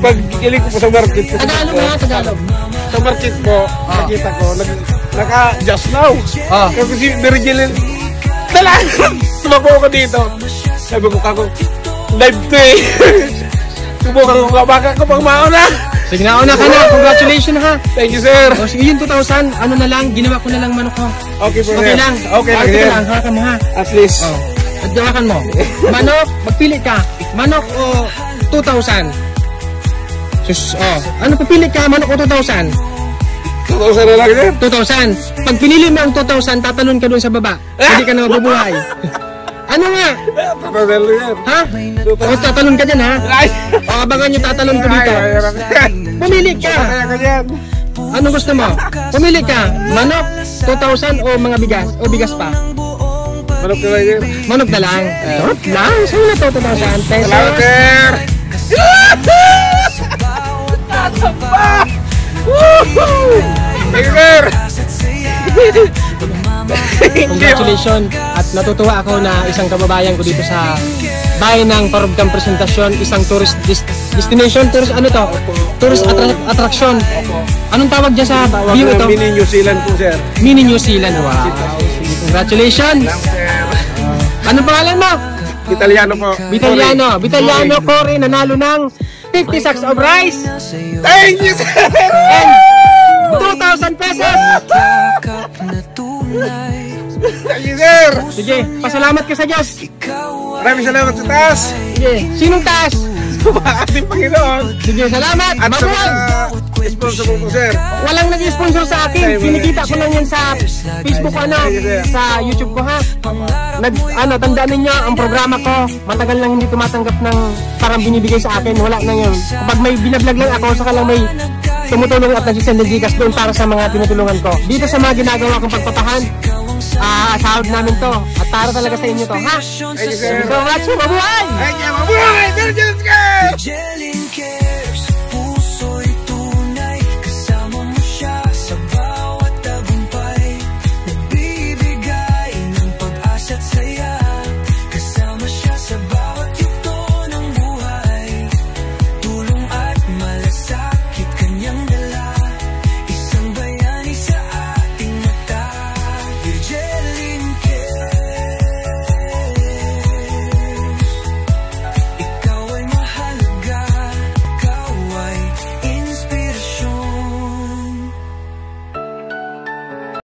Pag giling ko po sa market po. Tagalog na, Tagalog. Sa market po, nakita ko, naka-just now. Kasi si Mary Jillian, talagang tumakbo ko dito. Sabi ko kako, live to eh. Subukan ko kabaka ko pang mauna. Sige na, una ka na. Congratulations ha. Thank you, sir. O sige, yung 2,000, ano na lang, ginawa ko na lang manok ko. Okay po, okay lang. Okay lang, sir. Hawakan mo ha. At least. At hawakan mo. Manok, magpili ka. Manok o 2,000? Ano pipili ka? Manok o 2,000? 2,000 na lang, sir. 2,000. Pag pinili mo ang 2,000, tatalon ka doon sa baba. Hindi ka na mabubuhay. Ano nga? 2,000 lang, sir. Ha? O tatalon ka dyan, ha? O abangan nyo, tatalon ko dito. Pumili ka. Anong gusto mo? Pumili ka. Manok, 2,000 o mga bigas? O bigas pa? Manok na lang, sir. Manok na lang. Manok lang. Saan na to? 2,000 pesos. Salamat, sir. Thank you, sir. Congratulations. At natutuwa ako na isang kababayan ko dito sa bayan ng Paruggang Presentasyon, isang tourist destination, tourist ano to? Tourist attraction. Anong tawag dyan sa view ito? Mini New Zealand po, sir. Mini New Zealand. Wow. Congratulations. Anong pangalan mo? Italiano po. Vitaliano Cory, nanalo ng 50 sacks of rice. Thank you, sir. And 2,000 pesos. Thank you, sir. Sige, pasalamat ka sa Diyos. Maraming salamat sa taas. Sige, sinong taas? Ating Panginoon. Sige, salamat. At sa Mabuhay. mga sponsor po, sir. Walang nag-sponsor sa akin. Sinikita ko lang yan sa Facebook, sa YouTube ko ha. Tandaan ninyo, ang programa ko, matagal lang hindi tumatanggap ng parang binibigay sa akin. Wala na yun. Kapag may binablog lang ako, saka lang may tumutulong at nagsisend ng Gcash doon para sa mga tinutulungan ko. Dito sa mga ginagawa kong pagpapahan, sahod namin to. At para talaga sa inyo to, ha? Thank you, sir. So much, mabuhay! Thank you, mabuhay! Virgin Sky!